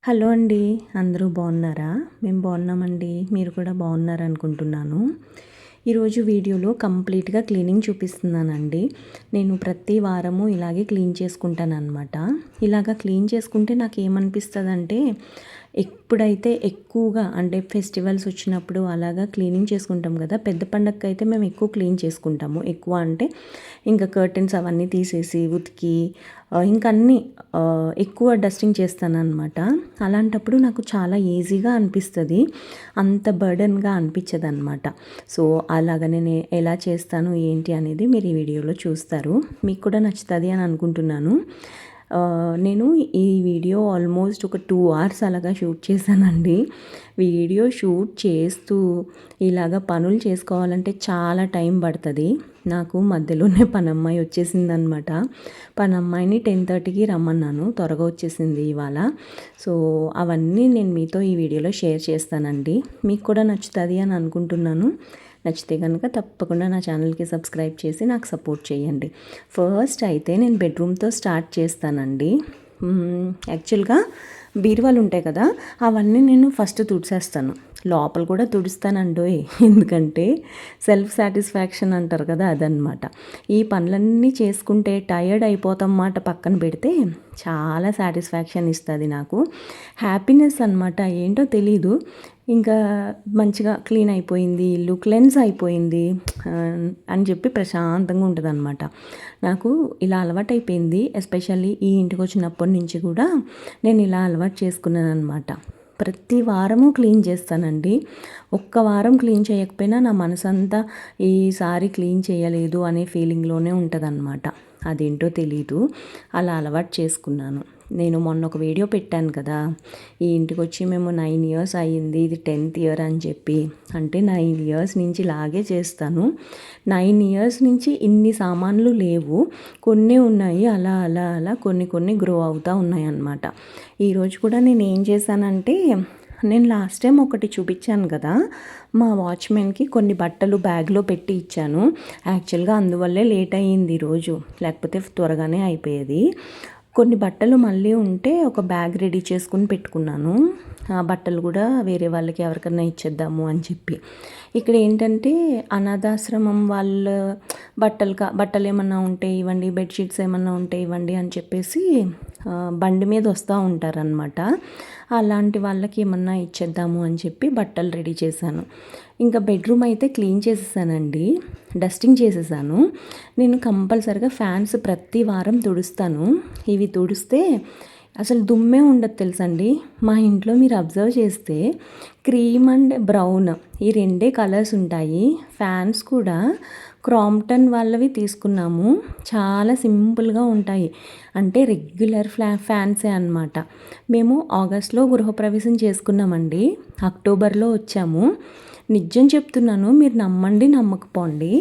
Hello అండి. అందరూ బాగున్నారా? మేము బాగున్నామండి. మీరు కూడా బాగున్నారనుకుంటున్నాను. ఈరోజు వీడియోలో కంప్లీట్‌గా క్లీనింగ్ చూపిస్తున్నానండి. నేను ప్రతి వారము ఇలాగే క్లీన్ చేసుకుంటాననమాట. ఇలాగ క్లీన్ చేసుకుంటే నాకేమనిపిస్తదంటే, ఎప్పుడైతే ఎక్కువగా అంటే ఫెస్టివల్స్ వచ్చినప్పుడు అలాగా క్లీనింగ్ చేసుకుంటాం కదా! పెద్ద పండగకైతే మేము ఎక్కువ క్లీన్ చేసుకుంటాము. ఎక్కువ అంటే ఇంకా కర్టెన్స్ అవన్నీ తీసేసి ఉతికి ఇంక అన్నీ ఎక్కువ డస్టింగ్ చేస్తాననమాట. అలాంటప్పుడు నాకు చాలా ఈజీగా అనిపిస్తది. అంత బర్డెన్‌గా అనిపించదనమాట. సో, అలాగ నేను ఎలా చేస్తాను ఏంటి అనేది మీరు ఈ వీడియోలో చూస్తారు. మీకు కూడా నచ్చుతది అని అనుకుంటున్నాను. నేను ఈ వీడియో ఆల్మోస్ట్ ఒక 2 అవర్స్ అలాగా షూట్ చేశానండి. వీడియో షూట్ చేస్తూ ఇలాగ పనులు చేసుకోవాలంటే చాలా టైం పడుతుంది. నాకు మధ్యలోనే పనమ్మాయి వచ్చేసిందనమాట. పనమ్మాయిని 10:30కి రమ్మన్నాను. త్వరగా వచ్చేసింది ఇవాళ. సో, అవన్నీ నేను మీతో ఈ వీడియోలో షేర్ చేస్తానండి. మీకు కూడా నచ్చుతుంది అని అనుకుంటున్నాను. నచ్చితే కనుక తప్పకుండా నా ఛానల్కి సబ్స్క్రైబ్ చేసి నాకు సపోర్ట్ చేయండి. ఫస్ట్ అయితే నేను బెడ్రూమ్తో స్టార్ట్ చేస్తానండి. యాక్చువల్గా బీరువాలు ఉంటాయి కదా, అవన్నీ నేను ఫస్ట్ తుడిచేస్తాను. లోపల కూడా తుడుస్తానండోయ్. ఎందుకంటే సెల్ఫ్ సాటిస్ఫాక్షన్ అంటారు కదా, అదనమాట. ఈ పనులన్నీ చేసుకుంటే టయర్డ్ అయిపోతాం మాట పక్కన పెడితే చాలా సాటిస్ఫాక్షన్ ఇస్తుంది నాకు. హ్యాపీనెస్ అనమాట, ఏంటో తెలీదు. ఇంకా మంచిగా క్లీన్ అయిపోయింది, ఇల్లు క్లెన్స్ అయిపోయింది అని చెప్పి ప్రశాంతంగా ఉంటుంది అనమాట. నాకు ఇలా అలవాటు అయిపోయింది. ఎస్పెషల్లీ ఈ ఇంటికి వచ్చినప్పటి నుంచి కూడా నేను ఇలా అలవాటు చేసుకున్నాను అనమాట. ప్రతి వారము క్లీన్ చేస్తానండి. ఒక్క వారం క్లీన్ చేయకపోయినా నా మనసంతా ఈసారి క్లీన్ చేయలేదు అనే ఫీలింగ్లోనే ఉంటుందన్నమాట. అదేంటో తెలీదు, అలా అలవాటు చేసుకున్నాను. నేను మొన్న ఒక వీడియో పెట్టాను కదా, ఈ ఇంటికి వచ్చి మేము 9 ఇయర్స్ అయ్యింది, ఇది 10th ఇయర్ అని చెప్పి. అంటే 9 ఇయర్స్ నుంచి ఇలాగే చేస్తాను. 9 ఇయర్స్ నుంచి ఇన్ని సామాన్లు లేవు, కొన్ని ఉన్నాయి. అలా అలా అలా కొన్ని కొన్ని గ్రో అవుతూ ఉన్నాయి అన్నమాట. ఈరోజు కూడా నేను ఏం చేశానంటే, నేను లాస్ట్ టైం ఒకటి చూపించాను కదా, మా వాచ్మెన్కి కొన్ని బట్టలు బ్యాగ్లో పెట్టి ఇచ్చాను. యాక్చువల్గా అందువల్లే లేట్ అయ్యింది ఈరోజు, లేకపోతే త్వరగానే అయిపోయేది. కొన్ని బట్టలు మళ్ళీ ఉంటే ఒక బ్యాగ్ రెడీ చేసుకుని పెట్టుకున్నాను. ఆ బట్టలు కూడా వేరే వాళ్ళకి ఎవరికైనా ఇచ్చేద్దాము అని చెప్పి. ఇక్కడ ఏంటంటే అనాథాశ్రమం వాళ్ళ బట్టలు ఏమన్నా ఉంటే ఇవ్వండి, బెడ్షీట్స్ ఏమన్నా ఉంటే ఇవ్వండి అని చెప్పేసి బండి మీద వస్తూ ఉంటారనమాట. అలాంటి వాళ్ళకి ఏమన్నా ఇచ్చేద్దాము అని చెప్పి బట్టలు రెడీ చేశాను. ఇంకా బెడ్రూమ్ అయితే క్లీన్ చేసేసానండి, డస్టింగ్ చేసేసాను. నేను కంపల్సరిగా ఫ్యాన్స్ ప్రతి వారం తుడుస్తాను. ఇవి తుడిస్తే అసలు దుమ్మే ఉండదు తెలుసండి. మా ఇంట్లో మీరు అబ్జర్వ్ చేస్తే క్రీమ్ అండ్ బ్రౌన్ ఈ రెండే కలర్స్ ఉంటాయి. ఫ్యాన్స్ కూడా క్రాంప్టన్ వాళ్ళవి తీసుకున్నాము. చాలా సింపుల్గా ఉంటాయి, అంటే రెగ్యులర్ ఫ్యాన్సే అన్నమాట. మేము ఆగస్ట్లో గృహప్రవేశం చేసుకున్నామండి, అక్టోబర్లో వచ్చాము. నిజం చెప్తున్నాను, మీరు నమ్మండి నమ్మకపోండి,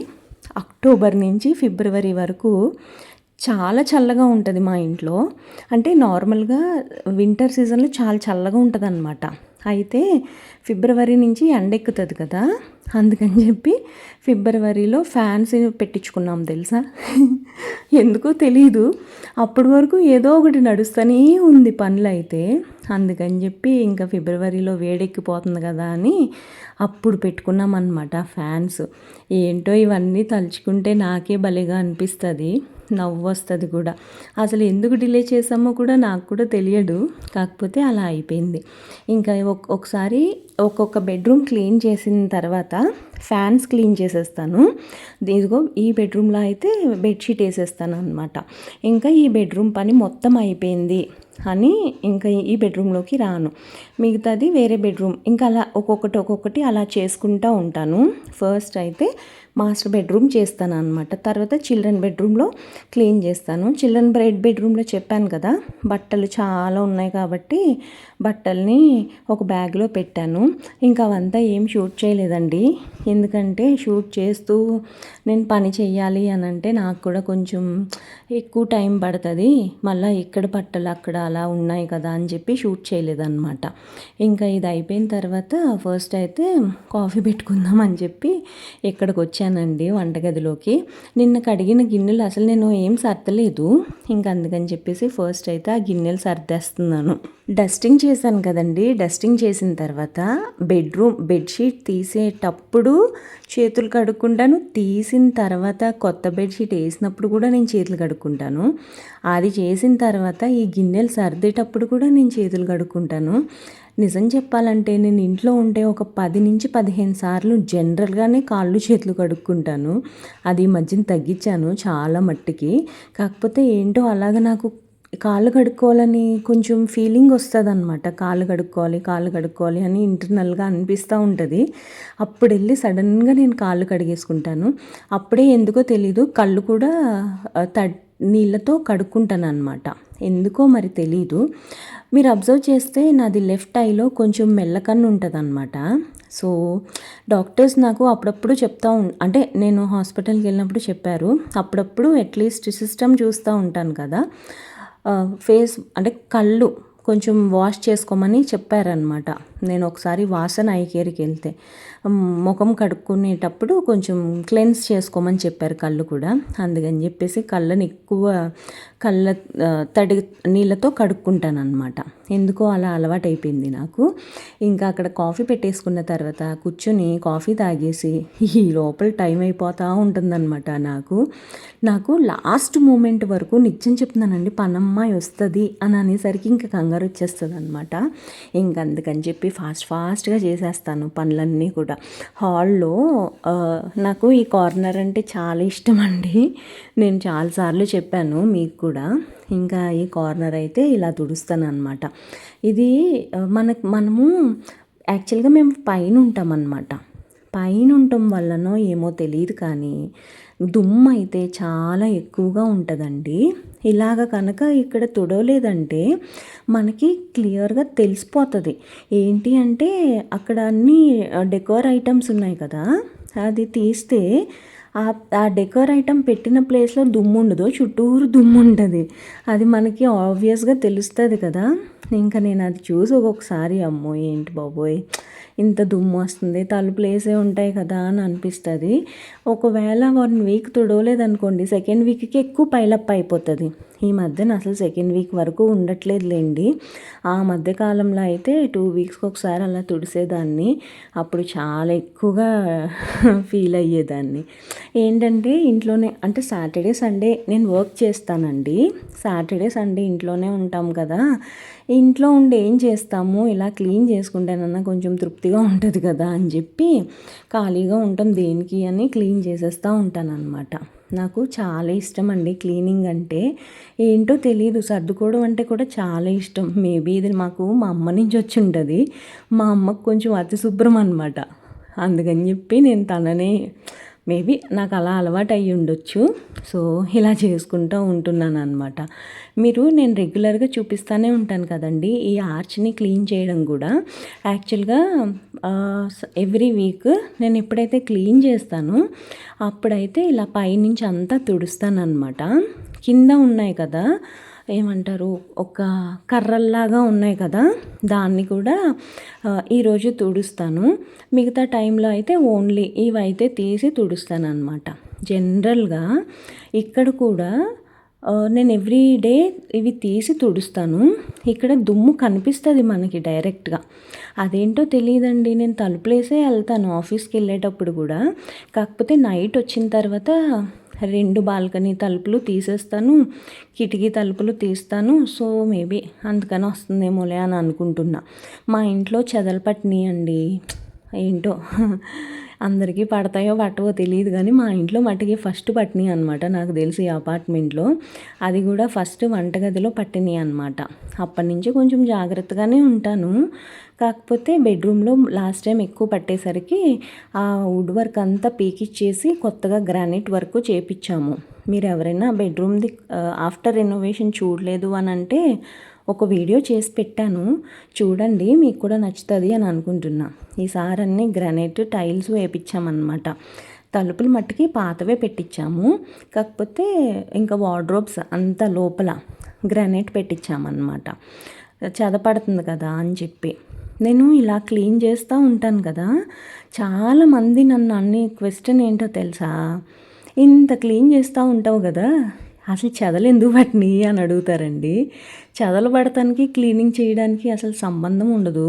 అక్టోబర్ నుంచి ఫిబ్రవరి వరకు చాలా చల్లగా ఉంటుంది మా ఇంట్లో. అంటే నార్మల్గా వింటర్ సీజన్లో చాలా చల్లగా ఉంటుంది అనమాట. అయితే ఫిబ్రవరి నుంచి ఎండెక్కుతుంది కదా, అందుకని చెప్పి ఫిబ్రవరిలో ఫ్యాన్స్ పెట్టించుకున్నాం తెలుసా. ఎందుకో తెలీదు, అప్పటి వరకు ఏదో ఒకటి నడుస్తూనే ఉంది పనులు అయితే. అందుకని చెప్పి ఇంకా ఫిబ్రవరిలో వేడెక్కిపోతుంది కదా అని అప్పుడు పెట్టుకున్నాం అన్నమాట ఫ్యాన్స్. ఏంటో ఇవన్నీ తలుచుకుంటే నాకే భలేగా అనిపిస్తుంది, నవ్వు వస్తుంది కూడా. అసలు ఎందుకు డిలే చేసామో కూడా నాకు కూడా తెలియదు, కాకపోతే అలా అయిపోయింది. ఇంకా ఒకసారి ఒక్కొక్క బెడ్రూమ్ క్లీన్ చేసిన తర్వాత ఫ్యాన్స్ క్లీన్ చేసేస్తాను. ఇదిగో ఈ బెడ్రూమ్లో అయితే బెడ్షీట్ వేసేస్తాను అనమాట. ఇంకా ఈ బెడ్రూమ్ పని మొత్తం అయిపోయింది అని ఇంకా ఈ బెడ్రూమ్లోకి రాను. మిగతాది వేరే బెడ్రూమ్ ఇంకా అలా ఒక్కొక్కటి అలా చేసుకుంటూ ఉంటాను. ఫస్ట్ అయితే మాస్టర్ బెడ్రూమ్ చేస్తాను అనమాట. తర్వాత చిల్డ్రన్ బెడ్రూమ్లో క్లీన్ చేస్తాను. చిల్డ్రన్ బెడ్రూమ్లో చెప్పాను కదా, బట్టలు చాలా ఉన్నాయి కాబట్టి బట్టల్ని ఒక బ్యాగ్లో పెట్టాను. ఇంకా అవంతా ఏం షూట్ చేయలేదండి, ఎందుకంటే షూట్ చేస్తూ నేను పని చేయాలి అని అంటే నాకు కూడా కొంచెం ఎక్కువ టైం పడుతుంది. మళ్ళీ ఇక్కడ బట్టలు అక్కడ అలా ఉన్నాయి కదా అని చెప్పి షూట్ చేయలేదన్నమాట. ఇంకా ఇది అయిపోయిన తర్వాత ఫస్ట్ అయితే కాఫీ పెట్టుకుందాం అని చెప్పి ఇక్కడికి వచ్చాను వచ్చానండి వంటగదిలోకి. నిన్న కడిగిన గిన్నెలు అసలు నేను ఏం సర్దలేదు. ఇంక అందుకని చెప్పేసి ఫస్ట్ అయితే ఆ గిన్నెలు సర్దేస్తున్నాను. డస్టింగ్ చేశాను కదండి. డస్టింగ్ చేసిన తర్వాత బెడ్షీట్ తీసేటప్పుడు చేతులు కడుక్కుంటాను. తీసిన తర్వాత కొత్త బెడ్షీట్ వేసినప్పుడు కూడా నేను చేతులు కడుక్కుంటాను. అది చేసిన తర్వాత ఈ గిన్నెలు సర్దేటప్పుడు కూడా నేను చేతులు కడుక్కుంటాను. నిజం చెప్పాలంటే నేను ఇంట్లో ఉంటే ఒక 10 నుంచి 15 సార్లు జనరల్గానే కాళ్ళు చేతులు కడుక్కుంటాను. అది ఈ మధ్యన తగ్గించాను చాలా మట్టికి. కాకపోతే ఏంటో అలాగ నాకు కాళ్ళు కడుక్కోవాలని కొంచెం ఫీలింగ్ వస్తుందన్నమాట. కాళ్ళు కడుక్కోవాలి అని ఇంటర్నల్గా అనిపిస్తూ ఉంటుంది. అప్పుడు వెళ్ళి సడన్గా నేను కాళ్ళు కడిగేసుకుంటాను. అప్పుడే ఎందుకో తెలీదు కళ్ళు కూడా నీళ్ళతో కడుక్కుంటాను అనమాట. ఎందుకో మరి తెలీదు. మీరు అబ్జర్వ్ చేస్తే నాది లెఫ్ట్ ఐలో కొంచెం మెల్లకన్ను ఉంటుంది అనమాట. సో డాక్టర్స్ నాకు అప్పుడప్పుడు అంటే నేను హాస్పిటల్కి వెళ్ళినప్పుడు చెప్పారు, అప్పుడప్పుడు అట్లీస్ట్ సిస్టమ్ చూస్తూ ఉంటాను కదా, ఫేస్ అంటే కళ్ళు కొంచెం వాష్ చేసుకోమని చెప్పారనమాట. నేను ఒకసారి వాసన ఐ కేర్కి వెళ్తే ముఖం కడుక్కునేటప్పుడు కొంచెం క్లెన్స్ చేసుకోమని చెప్పారు కళ్ళు కూడా. అందుకని చెప్పేసి కళ్ళని ఎక్కువ తడి నీళ్ళతో కడుక్కుంటాను అనమాట. ఎందుకో అలా అలవాటు అయిపోయింది నాకు. ఇంకా అక్కడ కాఫీ పెట్టేసుకున్న తర్వాత కూర్చొని కాఫీ తాగేసి ఈ లోపల టైం అయిపోతూ ఉంటుందన్నమాట. నాకు లాస్ట్ మూమెంట్ వరకు నిజం చెప్తున్నానండి, పనమ్మాయి వస్తుంది అని అనేసరికి ఇంకా కంగారు వచ్చేస్తుంది అనమాట. ఇంక అందుకని చెప్పి ఫాస్ట్గా చేసేస్తాను పనులన్నీ కూడా. హాల్లో నాకు ఈ కార్నర్ అంటే చాలా ఇష్టం అండి. నేను చాలాసార్లు చెప్పాను మీకు కూడా. ఇంకా ఈ కార్నర్ అయితే ఇలా తుడుస్తాను అనమాట. ఇది మనము యాక్చువల్గా మేము పైన ఉంటామన్నమాట. పైన ఉండటం వల్లనో ఏమో తెలియదు కానీ దుమ్ము అయితే చాలా ఎక్కువగా ఉంటుందండి. ఇలాగ కనుక ఇక్కడ తుడవలేదంటే మనకి క్లియర్గా తెలిసిపోతుంది. ఏంటి అంటే అక్కడ అన్నీ డెకోర్ ఐటమ్స్ ఉన్నాయి కదా, అది తీస్తే ఆ డెకోర్ ఐటమ్ పెట్టిన ప్లేస్లో దుమ్ము ఉండదు, చుట్టూరు దుమ్ము ఉంటుంది. అది మనకి ఆబ్వియస్గా తెలుస్తుంది కదా. ఇంకా నేను అది చూసి ఒక్కొక్కసారి అమ్మో ఏంటి బాబోయ్ ఇంత దుమ్ము వస్తుంది, తలుపులు వేసే ఉంటాయి కదా అని అనిపిస్తుంది. ఒకవేళ 1 వీక్ తుడవలేదనుకోండి, సెకండ్ వీక్కి ఎక్కువ పైలప్ అయిపోతుంది. ఈ మధ్యన అసలు సెకండ్ వీక్ వరకు ఉండట్లేదులేండి. ఆ మధ్యకాలంలో అయితే 2 వీక్స్కి ఒకసారి అలా తుడిసేదాన్ని. అప్పుడు చాలా ఎక్కువగా ఫీల్ అయ్యేదాన్ని. ఏంటంటే ఇంట్లోనే అంటే సాటర్డే సండే నేను వర్క్ చేస్తానండి. సాటర్డే సండే ఇంట్లోనే ఉంటాం కదా, ఇంట్లో ఉండి ఏం చేస్తాము, ఇలా క్లీన్ చేసుకుంటేనన్నా కొంచెం తృప్తిగా ఉంటుంది కదా అని చెప్పి ఖాళీగా ఉంటాం దేనికి అని క్లీన్ చేసేస్తూ ఉంటాను అనమాట. నాకు చాలా ఇష్టం అండి క్లీనింగ్ అంటే. ఏంటో తెలియదు, సర్దుకోవడం అంటే కూడా చాలా ఇష్టం. మేబీ ఇది మాకు మా అమ్మ నుంచి వచ్చి ఉంటుంది. మా అమ్మకు కొంచెం అతి శుభ్రం అనమాట. అందుకని చెప్పి నేను తననే మేబీ నాకు అలా అలవాటు అయ్యి ఉండొచ్చు. సో ఇలా చేసుకుంటూ ఉంటున్నాను అనమాట. నేను రెగ్యులర్గా చూపిస్తూనే ఉంటాను కదండి ఈ ఆర్చ్ని క్లీన్ చేయడం కూడా. యాక్చువల్గా ఎవ్రీ వీక్ నేను ఎప్పుడైతే క్లీన్ చేస్తానో అప్పుడైతే ఇలా పైనుంచి అంతా తుడుస్తాను అనమాట. కింద ఉన్నాయి కదా, ఏమంటారు, ఒక కర్రల్లాగా ఉన్నాయి కదా, దాన్ని కూడా ఈరోజు తుడుస్తాను. మిగతా టైంలో అయితే ఓన్లీ ఇవైతే తీసి తుడుస్తాను అనమాట. జనరల్గా ఇక్కడ కూడా నేను ఎవ్రీ డే ఇవి తీసి తుడుస్తాను. ఇక్కడ దుమ్ము కనిపిస్తుంది మనకి డైరెక్ట్గా. అదేంటో తెలియదండి, నేను తలుపులేసే వెళ్తాను ఆఫీస్కి వెళ్ళేటప్పుడు కూడా. కాకపోతే నైట్ వచ్చిన తర్వాత 2 బాల్కనీ తలుపులు తీసేస్తాను, కిటికీ తలుపులు తీస్తాను. సో మేబీ అందుకని వస్తుందేమోలే అని అనుకుంటున్నా. మా ఇంట్లో చెదలు పట్టినాయి అండి. ఏంటో అందరికీ పడతాయో పట్టవో తెలియదు కానీ మా ఇంట్లో మట్టికి ఫస్ట్ పట్టినాయి అనమాట. నాకు తెలిసి అపార్ట్మెంట్లో అది కూడా ఫస్ట్ వంటగదిలో పట్టినాయి అనమాట. అప్పటి నుంచి కొంచెం జాగ్రత్తగానే ఉంటాను. కాకపోతే బెడ్రూమ్లో లాస్ట్ టైం ఎక్కువ పట్టేసరికి ఆ వుడ్ వర్క్ అంతా పీకిచ్చేసి కొత్తగా గ్రానైట్ వర్క్ చేపించాము. మీరు ఎవరైనా బెడ్రూమ్ది ఆఫ్టర్ రెనోవేషన్ చూడలేదు అని అంటే ఒక వీడియో చేసి పెట్టాను, చూడండి, మీకు కూడా నచ్చుతుంది అని అనుకుంటున్నా. ఈసారి అన్నీ గ్రానైట్ టైల్స్ వేయించామన్నమాట. తలుపులు మట్టుకి పాతవే పెట్టించాము. కాకపోతే ఇంకా వార్డ్రోబ్స్ అంతా లోపల గ్రానైట్ పెట్టించామన్నమాట. చదపడుతుంది కదా అని చెప్పి. నేను ఇలా క్లీన్ చేస్తూ ఉంటాను కదా, చాలామంది నన్ను అన్ని క్వశ్చన్ ఏంటో తెలుసా, ఇంత క్లీన్ చేస్తూ ఉంటావు కదా, అసలు చెదలు ఎందుకు పట్టినాయి అని అడుగుతారండి. చెదలు పడటానికి క్లీనింగ్ చేయడానికి అసలు సంబంధం ఉండదు.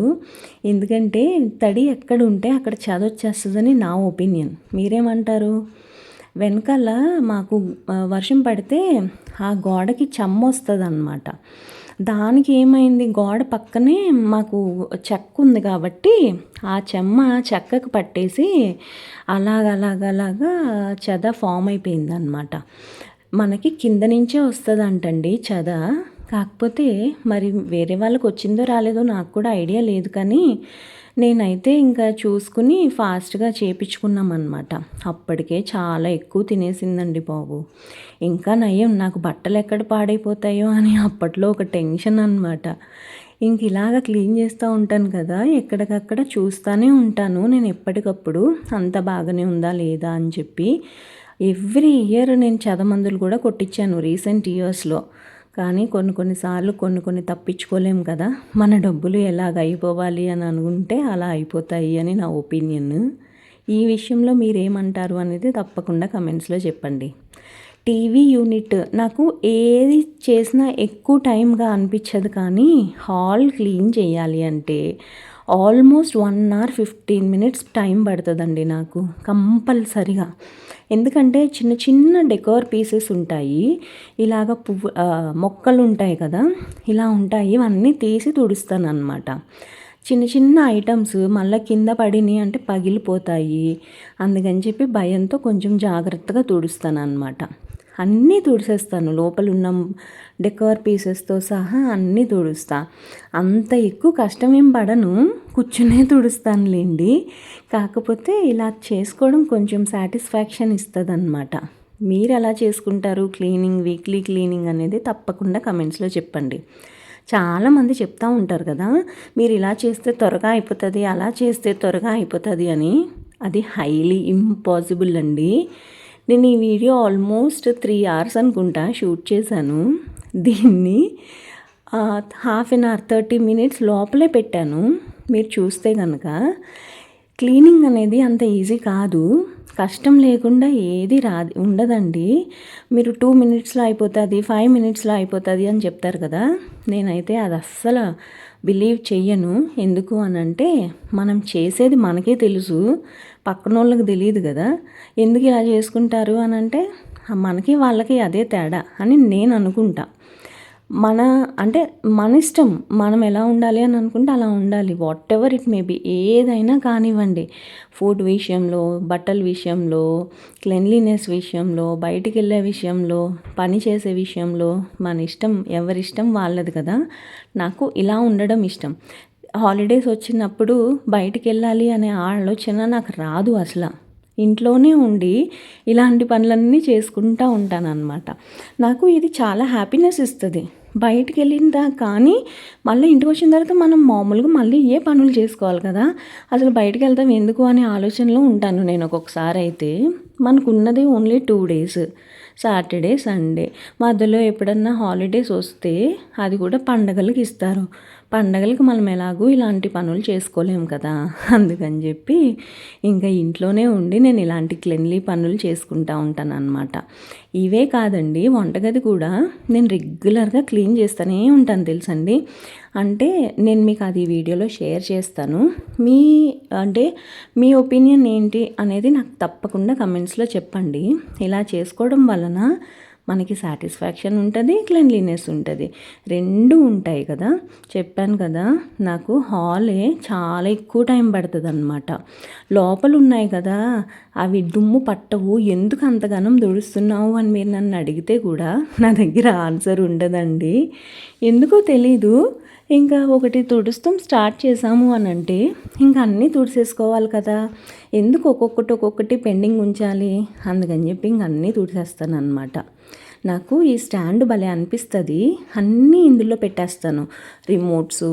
ఎందుకంటే తడి ఎక్కడ ఉంటే అక్కడ చెద వచ్చేస్తుందని నా ఒపీనియన్. మీరేమంటారు? వెనకాల మాకు వర్షం పడితే ఆ గోడకి చెమ్మ వస్తుంది అన్నమాట. దానికి ఏమైంది, గోడ పక్కనే మాకు చెక్క ఉంది కాబట్టి ఆ చెమ్మ చెక్కకు పట్టేసి అలాగలాగలాగా చెద ఫామ్ అయిపోయింది అన్నమాట. మనకి కింద నుంచే వస్తుందంటండి చెద. కాకపోతే మరి వేరే వాళ్ళకి వచ్చిందో రాలేదో నాకు కూడా ఐడియా లేదు, కానీ నేనైతే ఇంకా చూసుకుని ఫాస్ట్గా చేయించుకున్నామన్నమాట. అప్పటికే చాలా ఎక్కువ తినేసిందండి బాబు. ఇంకా నయం, నాకు బట్టలు ఎక్కడ పాడైపోతాయో అని అప్పట్లో ఒక టెన్షన్ అనమాట. ఇంక ఇలాగ క్లీన్ చేస్తూ ఉంటాను కదా, ఎక్కడికక్కడ చూస్తూనే ఉంటాను నేను ఎప్పటికప్పుడు అంత బాగానే ఉందా లేదా అని చెప్పి. ఎవ్రీ ఇయర్ నేను చెదమందులు కూడా కొట్టించాను రీసెంట్ ఇయర్స్లో. కానీ కొన్నిసార్లు కొన్ని తప్పించుకోలేం కదా, మన డబ్బులు ఎలాగ అయిపోవాలి అని అనుకుంటే అలా అయిపోతాయి అని నా ఒపీనియన్. ఈ విషయంలో మీరేమంటారు అనేది తప్పకుండా కమెంట్స్లో చెప్పండి. టీవీ యూనిట్ నాకు ఏది చేసినా ఎక్కువ టైంగా అనిపించదు, కానీ హాల్ క్లీన్ చేయాలి అంటే ఆల్మోస్ట్ 1 hour 15 minutes టైం పడుతుందండి నాకు కంపల్సరిగా. ఎందుకంటే చిన్న చిన్న డెకోర్ పీసెస్ ఉంటాయి, ఇలాగ మొక్కలు ఉంటాయి కదా, ఇలా ఉంటాయి, ఇవన్నీ తీసి తుడుస్తాను అనమాట. చిన్న చిన్న ఐటమ్స్ మళ్ళీ కింద పడినాయి అంటే పగిలిపోతాయి, అందుకని చెప్పి భయంతో కొంచెం జాగ్రత్తగా తుడుస్తాను అనమాట. అన్నీ తుడిసేస్తాను, లోపల ఉన్న డెకోర్ పీసెస్తో సహా అన్నీ తుడుస్తా. అంత ఎక్కువ కష్టమేం పడను, కూర్చునే తుడుస్తానులేండి. కాకపోతే ఇలా చేసుకోవడం కొంచెం సాటిస్ఫాక్షన్ ఇస్తుంది అన్నమాట. మీరు ఎలా చేసుకుంటారు క్లీనింగ్, వీక్లీ క్లీనింగ్ అనేది తప్పకుండా కమెంట్స్లో చెప్పండి. చాలామంది చెప్తూ ఉంటారు కదా, మీరు ఇలా చేస్తే త్వరగా అయిపోతుంది, అలా చేస్తే త్వరగా అయిపోతుంది అని. అది హైలీ ఇంపాసిబుల్ అండి. నేను ఈ వీడియో ఆల్మోస్ట్ 3 hours అనుకుంటా షూట్ చేశాను. దీన్ని 1/2 hour 30 minutes లోపలే పెట్టాను. మీరు చూస్తే కనుక క్లీనింగ్ అనేది అంత ఈజీ కాదు, కష్టం లేకుండా ఏది ఉండదండి. మీరు 2 minutesలో అయిపోతుంది, 5 minutesలో అయిపోతుంది అని చెప్తారు కదా, నేనైతే అది అస్సలు బిలీవ్ చెయ్యను. ఎందుకు అనంటే మనం చేసేది మనకే తెలుసు, పక్కన వాళ్ళకి తెలియదు కదా. ఎందుకు ఇలా చేసుకుంటారు అనంటే మనకి వాళ్ళకి అదే తేడా అని నేను అనుకుంటా. మన ఇష్టం, మనం ఎలా ఉండాలి అని అనుకుంటే అలా ఉండాలి. What ever it may be, ఏదైనా కానివ్వండి, ఫుడ్ విషయంలో, బట్టల విషయంలో, క్లెన్లీనెస్ విషయంలో, బయటికి వెళ్ళే విషయంలో, పని చేసే విషయంలో మన ఇష్టం, ఎవరిష్టం వాళ్ళది కదా. నాకు ఇలా ఉండడం ఇష్టం. హాలిడేస్ వచ్చినప్పుడు బయటికి వెళ్ళాలి అనే ఆలోచన నాకు రాదు అసలు. ఇంట్లోనే ఉండి ఇలాంటి పనులన్నీ చేసుకుంటూ ఉంటానన్నమాట. నాకు ఇది చాలా హ్యాపీనెస్ ఇస్తుంది. బయటికి వెళ్ళిందా కానీ మళ్ళీ ఇంటికి వచ్చిన తర్వాత మనం మామూలుగా మళ్ళీ ఏ పనులు చేసుకోవాలి కదా, అసలు బయటికి వెళ్తాం ఎందుకు అనే ఆలోచనలో ఉంటాను నేను. ఒక్కొక్కసారి అయితే మనకున్నది ఓన్లీ 2 days, సాటర్డే సండే. మధ్యలో ఎప్పుడన్నా హాలిడేస్ వస్తే అది కూడా పండగలకి ఇస్తారు. పండగలకి మనం ఎలాగూ ఇలాంటి పనులు చేసుకోలేము కదా, అందుకని చెప్పి ఇంకా ఇంట్లోనే ఉండి నేను ఇలాంటి క్లెన్లీ పనులు చేసుకుంటూ ఉంటాను అన్నమాట. ఇవే కాదండి, వంటగది కూడా నేను రెగ్యులర్గా క్లీన్ చేస్తూనే ఉంటాను తెలుసండి. అంటే నేను మీకు అది వీడియోలో షేర్ చేస్తాను. మీ ఒపీనియన్ ఏంటి అనేది నాకు తప్పకుండా కమెంట్స్లో చెప్పండి. ఇలా చేసుకోవడం వలన మనకి సాటిస్ఫాక్షన్ ఉంటుంది, క్లెన్లీనెస్ ఉంటుంది, 2 ఉంటాయి కదా. చెప్పాను కదా, నాకు హాలే చాలా ఎక్కువ టైం పడుతుంది అన్నమాట. లోపల ఉన్నాయి కదా అవి దుమ్ము పట్టవు, ఎందుకు అంతగానం దుడుస్తున్నావు అని మీరు నన్ను అడిగితే కూడా నా దగ్గర ఆన్సర్ ఉండదండి. ఎందుకో తెలీదు. ఇంకా ఒకటి తుడుస్తాం స్టార్ట్ చేసాము అని అంటే ఇంకా అన్నీ తుడిసేసుకోవాలి కదా, ఎందుకు ఒక్కొక్కటి పెండింగ్ ఉంచాలి, అందుకని చెప్పి ఇంక అన్నీ తుడిసేస్తాను అనమాట. నాకు ఈ స్టాండ్ భలే అనిపిస్తుంది, అన్నీ ఇందులో పెట్టేస్తాను. రిమోట్స్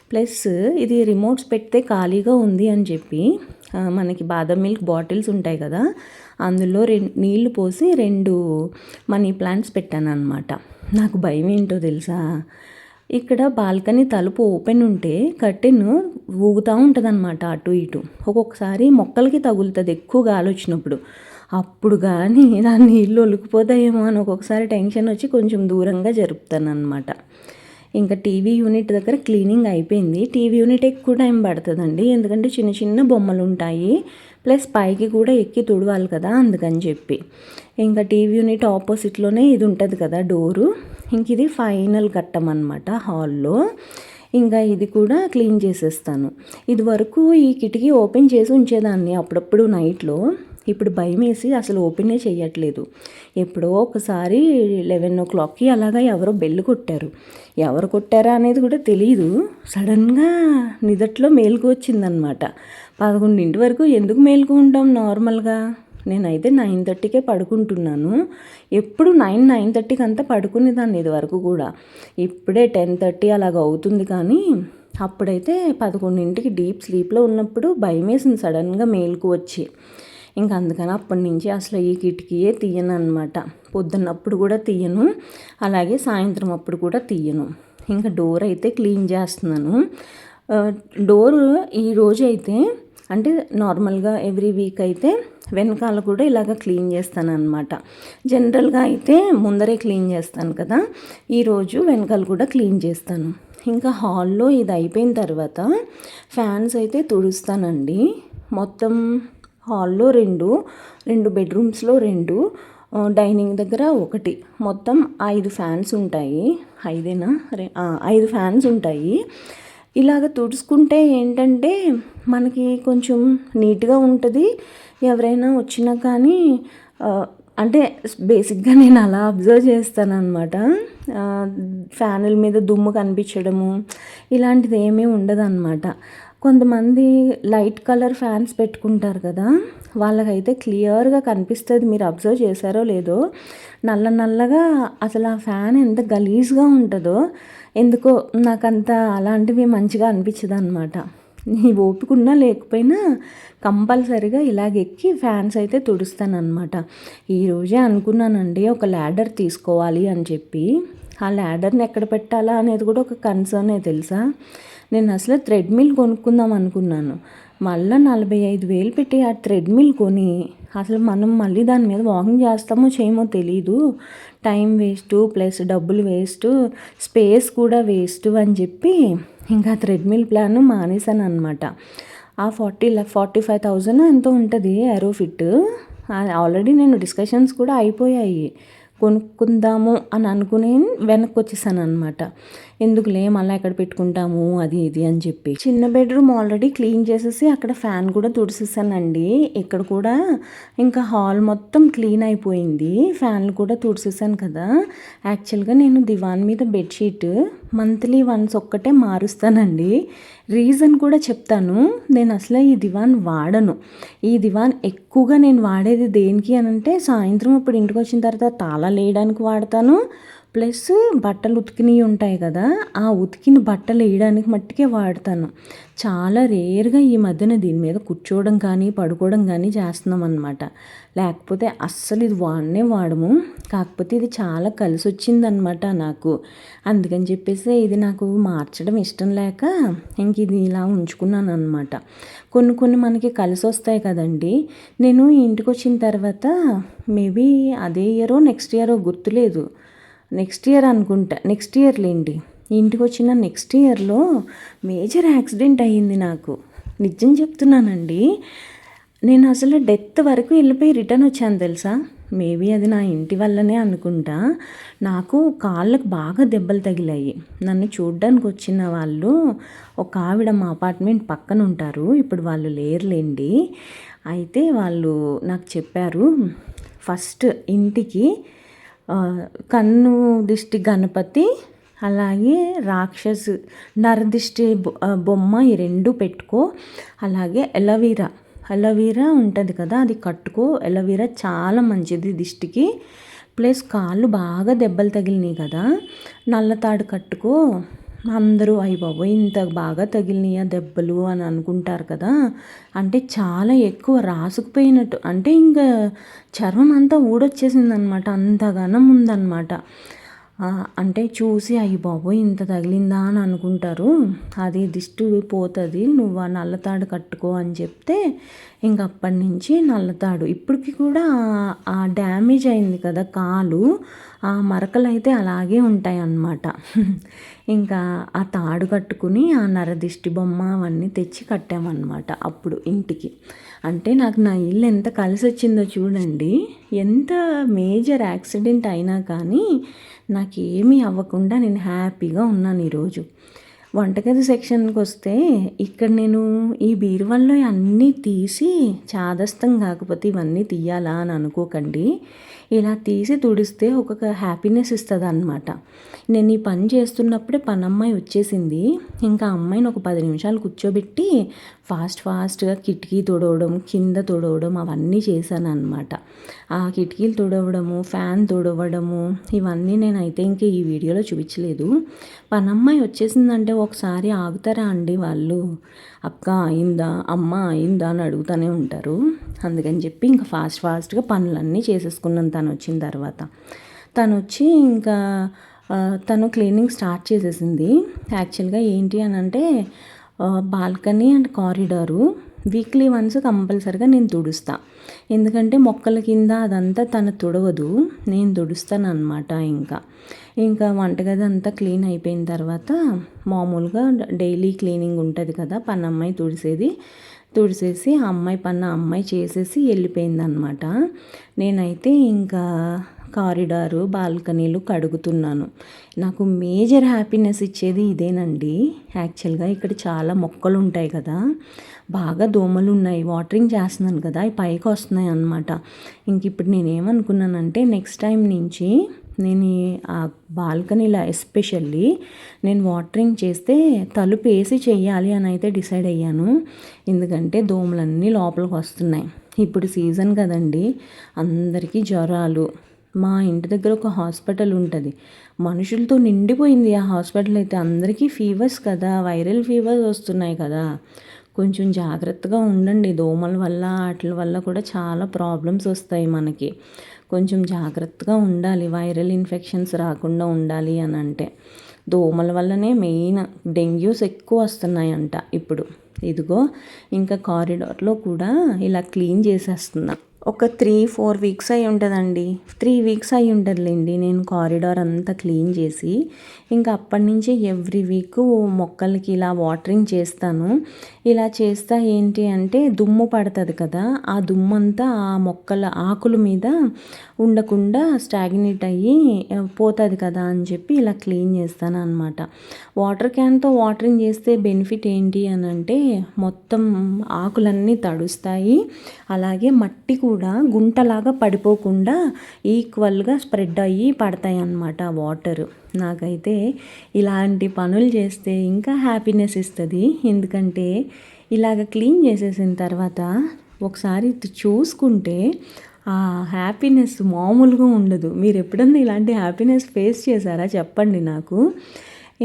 ప్లస్ ఇది రిమోట్స్ పెడితే ఖాళీగా ఉంది అని చెప్పి మనకి బాదం మిల్క్ బాటిల్స్ ఉంటాయి కదా, అందులో నీళ్లు పోసి 2 మనీ ప్లాంట్స్ పెట్టాను అనమాట. నాకు భయం ఏంటో తెలుసా, ఇక్కడ బాల్కనీ తలుపు ఓపెన్ ఉంటే కర్టెన్ ఊగుతూ ఉంటుందన్నమాట అటు ఇటు. ఒక్కొక్కసారి మొక్కలకి తగులుతుంది ఎక్కువ గాలి వచ్చినప్పుడు. అప్పుడు కానీ దాని నీళ్ళు ఒలికిపోతాయేమో అని ఒక్కొక్కసారి టెన్షన్ వచ్చి కొంచెం దూరంగా జరుపుతానమాట. ఇంకా టీవీ యూనిట్ దగ్గర క్లీనింగ్ అయిపోయింది. టీవీ యూనిట్ ఎక్కువ టైం పడుతుందండి, ఎందుకంటే చిన్న చిన్న బొమ్మలు ఉంటాయి, ప్లస్ పైకి కూడా ఎక్కి తుడవాలి కదా, అందుకని చెప్పి. ఇంకా టీవీ యూనిట్ ఆపోజిట్లోనే ఇది ఉంటుంది కదా డోరు. ఇంక ఇది ఫైనల్ ఘట్టం అనమాట హాల్లో. ఇంకా ఇది కూడా క్లీన్ చేసేస్తాను. ఇది వరకు ఈ కిటికీ ఓపెన్ చేసి ఉంచేదాన్ని అప్పుడప్పుడు నైట్లో. ఇప్పుడు భయం వేసి అసలు ఓపెనే చేయట్లేదు. ఎప్పుడో ఒకసారి 11 o'clockకి అలాగా ఎవరో బెల్ కొట్టారు. ఎవరు కొట్టారా అనేది కూడా తెలియదు. సడన్గా నిదట్లో మేలుకు వచ్చిందనమాట. 11 వరకు ఎందుకు మేలుకు ఉంటాం నార్మల్గా. నేనైతే 9:30కే పడుకుంటున్నాను. ఎప్పుడు 9:30కి అంతా పడుకునేదాన్ని ఇది వరకు కూడా. ఇప్పుడే 10:30 అలాగ అవుతుంది. కానీ అప్పుడైతే 11కి డీప్ స్లీప్లో ఉన్నప్పుడు భయం వేసింది సడన్గా మేలుకు వచ్చి. ఇంకా అందుకని అప్పటి నుంచి అసలు ఈ కిటికీయే తీయను అనమాట. పొద్దున్నప్పుడు కూడా తీయను, అలాగే సాయంత్రం అప్పుడు కూడా తీయను. ఇంకా డోర్ అయితే క్లీన్ చేస్తున్నాను. డోరు ఈరోజు అయితే అంటే నార్మల్గా ఎవ్రీ వీక్ అయితే వెనకాల కూడా ఇలాగ క్లీన్ చేస్తాను అనమాట. జనరల్గా అయితే ముందరే క్లీన్ చేస్తాను కదా, ఈరోజు వెనకాల కూడా క్లీన్ చేస్తాను. ఇంకా హాల్లో ఇది అయిపోయిన తర్వాత ఫ్యాన్స్ అయితే తుడుస్తానండి. మొత్తం హాల్లో రెండు బెడ్రూమ్స్లో 2, డైనింగ్ దగ్గర 1, మొత్తం 5 ఫ్యాన్స్ ఉంటాయి. 5 ఫ్యాన్స్ ఉంటాయి. ఇలాగ తుడుచుకుంటే ఏంటంటే మనకి కొంచెం నీట్గా ఉంటుంది. ఎవరైనా వచ్చినా కానీ అంటే బేసిక్గా నేను అలా అబ్జర్వ్ చేస్తాను అనమాట. ఫ్యానుల మీద దుమ్ము కనిపించడము ఇలాంటిది ఏమీ ఉండదు అనమాట. కొంతమంది లైట్ కలర్ ఫ్యాన్స్ పెట్టుకుంటారు కదా, వాళ్ళకైతే క్లియర్గా కనిపిస్తుంది. మీరు అబ్జర్వ్ చేశారో లేదో, నల్లగా అసలు ఆ ఫ్యాన్ ఎంత గలీజ్గా ఉంటుందో. ఎందుకో నాకంత అలాంటివి మంచిగా అనిపించదు అనమాట. నీ ఓపికన్నా లేకపోయినా కంపల్సరిగా ఇలాగెక్కి ఫ్యాన్స్ అయితే తుడుస్తానమాట. ఈరోజే అనుకున్నానండి ఒక ల్యాడర్ తీసుకోవాలి అని చెప్పి. ఆ ల్యాడర్ని ఎక్కడ పెట్టాలా అనేది కూడా ఒక కన్సర్నే తెలుసా. నేను అసలు థ్రెడ్మిల్ కొనుక్కుందాం అనుకున్నాను. మళ్ళీ 45,000 పెట్టి ఆ థ్రెడ్మిల్ కొని అసలు మనం మళ్ళీ దాని మీద వాకింగ్ చేస్తామో చేయమో తెలీదు. టైం వేస్ట్, ప్లస్ డబ్బులు వేస్ట్, స్పేస్ కూడా వేస్ట్ అని చెప్పి ఇంకా థ్రెడ్మిల్ ప్లాన్ మానేశాను అనమాట. ఆ 45,000 ఎంతో ఉంటుంది ఏరోఫిట్. ఆల్రెడీ నేను డిస్కషన్స్ కూడా అయిపోయాయి. కొనుక్కుందాము అని అనుకుని వెనక్కి వచ్చేసాను అనమాట. ఎందుకులే మళ్ళీ ఎక్కడ పెట్టుకుంటాము అది ఇది అని చెప్పి. చిన్న బెడ్రూమ్ ఆల్రెడీ క్లీన్ చేసేసి అక్కడ ఫ్యాన్ కూడా తుడిసేసానండి. ఇక్కడ కూడా ఇంకా హాల్ మొత్తం క్లీన్ అయిపోయింది. ఫ్యాన్లు కూడా తుడిసేసాను కదా. యాక్చువల్గా నేను దివాన్ మీద బెడ్షీట్ మంత్లీ వన్స్ ఒక్కటే మారుస్తానండి. రీజన్ కూడా చెప్తాను. నేను అసలు ఈ దివాన్ వాడను. ఈ దివాన్ ఎక్కువగా నేను వాడేది దేనికి అని అంటే, సాయంత్రం ఇప్పుడు ఇంటికి వచ్చిన తర్వాత తాళాలు వేయడానికి వాడతాను, ప్లస్ బట్టలు ఉతికినవి ఉంటాయి కదా, ఆ ఉతికిన బట్టలు వేయడానికి మట్టుకే వాడతాను. చాలా రేర్గా ఈ మధ్యన దీని మీద కూర్చోవడం కానీ పడుకోవడం కానీ చేస్తున్నాం అనమాట. లేకపోతే అస్సలు ఇది వాడము. కాకపోతే ఇది చాలా కలిసి వచ్చిందనమాట నాకు. అందుకని చెప్పేసి ఇది నాకు మార్చడం ఇష్టం లేక ఇంక ఇది ఇలా ఉంచుకున్నాను అనమాట. కొన్ని మనకి కలిసి వస్తాయి కదండి. నేను ఇంటికి వచ్చిన తర్వాత మేబీ అదే ఇయరో నెక్స్ట్ ఇయరో గుర్తులేదు, నెక్స్ట్ ఇయర్ అనుకుంటా, నెక్స్ట్ ఇయర్లేండి. ఇంటికి వచ్చిన నెక్స్ట్ ఇయర్లో మేజర్ యాక్సిడెంట్ అయ్యింది నాకు. నిజం చెప్తున్నానండి. నేను అసలు డెత్ వరకు వెళ్ళిపోయి రిటర్న్ వచ్చాను తెలుసా. మేబీ అది నా ఇంటి వల్లనే అనుకుంటా. నాకు కాళ్ళకు బాగా దెబ్బలు తగిలాయి. నన్ను చూడ్డానికి వచ్చిన వాళ్ళు ఒక ఆవిడ మా అపార్ట్మెంట్ పక్కన ఉంటారు, ఇప్పుడు వాళ్ళు లేరులేండి. అయితే వాళ్ళు నాకు చెప్పారు, ఫస్ట్ ఇంటికి కన్ను దిష్టి గణపతి అలాగే రాక్షసు నరదిష్టి బొమ్మ ఈ 2 పెట్టుకో, అలాగే ఎలవీరా ఉంటుంది కదా అది కట్టుకో. ఎలవీరా చాలా మంచిది దిష్టికి. ప్లస్ కాళ్ళు బాగా దెబ్బలు తగిలినాయి కదా, నల్లతాడు కట్టుకో. అందరూ అయ్య బాబోయ్ ఇంత బాగా తగిలినాయా దెబ్బలు అని అనుకుంటారు కదా. అంటే చాలా ఎక్కువ రాసుకుపోయినట్టు, అంటే ఇంకా చర్మం అంతా ఊడొచ్చేసింది అనమాట, అంతగానం ఉందన్నమాట. అంటే చూసి అయ్య బాబోయ్ ఇంత తగిలిందా అని అనుకుంటారు. అది దిష్టి పోతుంది, నువ్వు ఆ నల్లతాడు కట్టుకో అని చెప్తే ఇంక అప్పటి నుంచి నల్లతాడు. ఇప్పటికి కూడా ఆ డ్యామేజ్ అయింది కదా కాలు, ఆ మరకలు అయితే అలాగే ఉంటాయి అన్నమాట. ఇంకా ఆ తాడు కట్టుకుని ఆ నరదిష్టి బొమ్మ అవన్నీ తెచ్చి కట్టామన్నమాట అప్పుడు ఇంటికి. అంటే నాకు నా ఇల్లు ఎంత కలిసి వచ్చిందో చూడండి. ఎంత మేజర్ యాక్సిడెంట్ అయినా కానీ నాకేమీ అవ్వకుండా నేను హ్యాపీగా ఉన్నాను ఈరోజు. వంటగది సెక్షన్కి వస్తే ఇక్కడ నేను ఈ బీరువాల్లో అన్నీ తీసి చాదస్తం కాకపోతే ఇవన్నీ తీయాలా అని అనుకోకండి. ఇలా తీసి తుడిస్తే ఒక హ్యాపీనెస్ ఇస్తుంది అన్నమాట. నేను ఈ పని చేస్తున్నప్పుడే పనమ్మాయి వచ్చేసింది. ఇంకా అమ్మాయిని ఒక 10 నిమిషాలు కూర్చోబెట్టి ఫాస్ట్గా కిటికీ తుడవడం, కింద తుడవడం అవన్నీ చేశాను అనమాట. ఆ కిటికీలు తుడవడము, ఫ్యాన్ తుడవడము ఇవన్నీ నేనైతే ఇంక ఈ వీడియోలో చూపించలేదు. పనమ్మాయి వచ్చేసిందంటే ఒకసారి ఆగుతారా అండి వాళ్ళు? అక్క అయిందా, అమ్మ అయిందా అని అడుగుతూనే ఉంటారు. అందుకని చెప్పి ఇంకా ఫాస్ట్గా పనులన్నీ చేసేసుకున్నాను తను వచ్చిన తర్వాత. తను వచ్చి ఇంకా తను క్లీనింగ్ స్టార్ట్ చేసేసింది. యాక్చువల్గా ఏంటి అని అంటే balcony and corridor weekly once కంపల్సరిగా నేను తుడుస్తా. ఎందుకంటే మొక్కల కింద అదంతా తను తుడవదు, నేను తుడుస్తాను అనమాట. ఇంకా వంటగది అంతా క్లీన్ అయిపోయిన తర్వాత మామూలుగా డైలీ క్లీనింగ్ ఉంటుంది కదా, పనమ్మాయి తుడిసేసి ఆ అమ్మాయి పని అమ్మాయి చేసేసి వెళ్ళిపోయిందనమాట. నేనైతే ఇంకా కారిడారు బాల్కనీలు కడుగుతున్నాను. నాకు మేజర్ హ్యాపీనెస్ ఇచ్చేది ఇదేనండి. యాక్చువల్గా ఇక్కడ చాలా మొక్కలు ఉంటాయి కదా, బాగా దోమలు ఉన్నాయి, వాటరింగ్ చేస్తున్నాను కదా, అవి పైకి వస్తున్నాయి అన్నమాట. ఇంక ఇప్పుడు నేనేమనుకున్నానంటే నెక్స్ట్ టైం నుంచి నేను ఆ బాల్కనీలో ఎస్పెషల్లీ నేను వాటరింగ్ చేస్తే తలుపు వేసి చెయ్యాలి అని అయితే డిసైడ్ అయ్యాను. ఎందుకంటే దోమలన్నీ లోపలికి వస్తున్నాయి. ఇప్పుడు సీజన్ కదండి, అందరికీ జ్వరాలు. మా ఇంటి దగ్గర ఒక హాస్పిటల్ ఉంటుంది, మనుషులతో నిండిపోయింది ఆ హాస్పిటల్ అయితే. అందరికీ ఫీవర్స్ కదా, వైరల్ ఫీవర్స్ వస్తున్నాయి కదా. కొంచెం జాగ్రత్తగా ఉండండి, దోమల వల్ల వాటి వల్ల కూడా చాలా ప్రాబ్లమ్స్ వస్తాయి మనకి. కొంచెం జాగ్రత్తగా ఉండాలి, వైరల్ ఇన్ఫెక్షన్స్ రాకుండా ఉండాలి అని అంటే. దోమల వల్లనే మెయిన్ డెంగ్యూస్ ఎక్కువ వస్తున్నాయంట ఇప్పుడు. ఇదిగో ఇంకా కారిడార్లో కూడా ఇలా క్లీన్ చేసేస్తున్నా. ఒక 3-4 వీక్స్ అయి ఉంటుందండి, 3 వీక్స్ అయి ఉంటుందిలేండి నేను కారిడార్ అంతా క్లీన్ చేసి. ఇంకా అప్పటి నుంచి ఎవ్రీ వీక్ మొక్కలకి ఇలా వాటరింగ్ చేస్తాను. ఇలా చేస్తా ఏంటి అంటే దుమ్ము పడుతుంది కదా, ఆ దుమ్ము అంతా ఆ మొక్కల ఆకుల మీద ఉండకుండా స్టాగ్నేట్ అయ్యి పోతుంది కదా అని చెప్పి ఇలా క్లీన్ చేస్తాను అనమాట. వాటర్ క్యాన్తో వాటరింగ్ చేస్తే బెనిఫిట్ ఏంటి అని అంటే మొత్తం ఆకులన్నీ తడుస్తాయి, అలాగే మట్టి కూడా గుంటలాగా పడిపోకుండా ఈక్వల్గా స్ప్రెడ్ అయ్యి పడతాయి అన్నమాట వాటర్. నాకైతే ఇలాంటి పనులు చేస్తే ఇంకా హ్యాపీనెస్ ఇస్తుంది. ఎందుకంటే ఇలాగ క్లీన్ చేసేసిన తర్వాత ఒకసారి చూసుకుంటే ఆ హ్యాపీనెస్ మామూలుగా ఉండదు. మీరు ఎప్పుడన్నా ఇలాంటి హ్యాపీనెస్ ఫేస్ చేశారా చెప్పండి నాకు.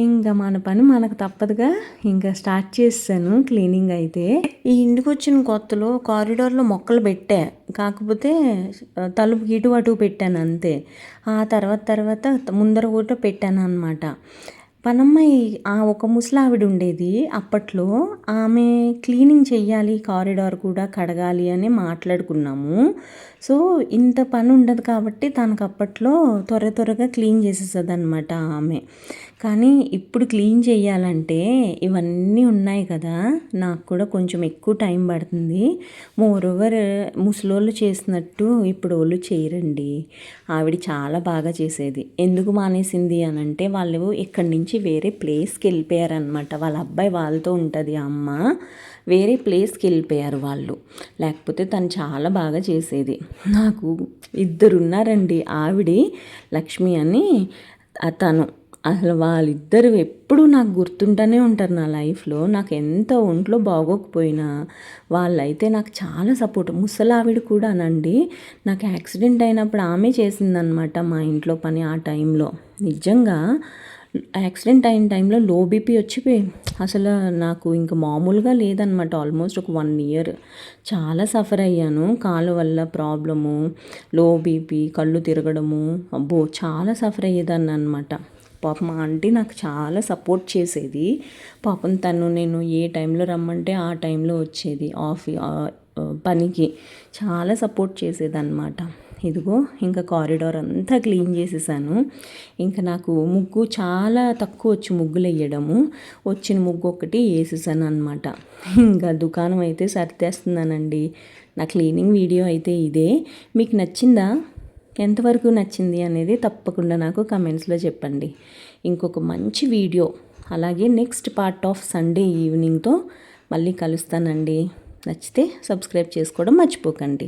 ఇంకా మన పని మనకు తప్పదుగా, ఇంకా స్టార్ట్ చేశాను క్లీనింగ్ అయితే. ఈ ఇంటికి వచ్చిన కొత్తలో కారిడార్లో మొక్కలు పెట్టా, కాకపోతే తలుపు ఇటు అటు పెట్టాను అంతే. ఆ తర్వాత ముందర కూడా పెట్టాను అనమాట. పనమ్మాయి ఒక ముసలావిడ ఉండేది అప్పట్లో, ఆమె క్లీనింగ్ చెయ్యాలి, కారిడార్ కూడా కడగాలి అని మాట్లాడుకున్నాము. సో ఇంత పని ఉండదు కాబట్టి తనకు అప్పట్లో త్వరగా క్లీన్ చేసేస్తుంది అనమాట ఆమె. కానీ ఇప్పుడు క్లీన్ చేయాలంటే ఇవన్నీ ఉన్నాయి కదా, నాకు కూడా కొంచెం ఎక్కువ టైం పడుతుంది. మోరోవర్ ముసలోళ్ళు చేసినట్టు ఇప్పుడు వాళ్ళు చేయరండి. ఆవిడ చాలా బాగా చేసేది. ఎందుకు మానేసింది అని అంటే వాళ్ళు ఇక్కడి నుంచి వేరే ప్లేస్కి వెళ్ళిపోయారనమాట. వాళ్ళ అబ్బాయి వాళ్ళతో ఉంటుంది, ఆ అమ్మ వేరే ప్లేస్కి వెళ్ళిపోయారు వాళ్ళు. లేకపోతే తను చాలా బాగా చేసేది. నాకు 2 ఉన్నారండి, ఆవిడ లక్ష్మి అని తను. అసలు వాళ్ళిద్దరు ఎప్పుడూ నాకు గుర్తుంటూనే ఉంటారు నా లైఫ్లో. నాకు ఎంత ఒంట్లో బాగోకపోయినా వాళ్ళైతే నాకు చాలా సపోర్ట్. ముసలావిడ కూడానండి, నాకు యాక్సిడెంట్ అయినప్పుడు ఆమె చేసిందనమాట మా ఇంట్లో పని. ఆ టైంలో నిజంగా యాక్సిడెంట్ అయిన టైంలో లో బీపీ వచ్చి అసలు నాకు ఇంకా మామూలుగా లేదనమాట. ఆల్మోస్ట్ ఒక 1 ఇయర్ చాలా సఫర్ అయ్యాను. కాళ్ళ వల్ల ప్రాబ్లము, లో బీపీ, కళ్ళు తిరగడము, అబ్బో చాలా సఫర్ అయ్యేదాన్ని అనమాట. పాపం మా ఆంటీ నాకు చాలా సపోర్ట్ చేసేది. పాపం తను నేను ఏ టైంలో రమ్మంటే ఆ టైంలో వచ్చేది పనికి. చాలా సపోర్ట్ చేసేదన్నమాట. ఇదిగో ఇంకా కారిడార్ అంతా క్లీన్ చేసేసాను. ఇంకా నాకు ముగ్గు చాలా తక్కువ వచ్చు ముగ్గులు వేయడము. వచ్చిన ముగ్గు ఒకటి వేసేసాను అనమాట. ఇంకా దుకాణం అయితే సర్దేస్తున్నానండి. నా క్లీనింగ్ వీడియో అయితే ఇదే. మీకు నచ్చిందా? ఎంతవరకు నచ్చింది అనేది తప్పకుండా నాకు కమెంట్స్లో చెప్పండి. ఇంకొక మంచి వీడియో అలాగే నెక్స్ట్ పార్ట్ ఆఫ్ సండే ఈవినింగ్తో మళ్ళీ కలుస్తానండి. నచ్చితే సబ్స్క్రైబ్ చేసుకోవడం మర్చిపోకండి.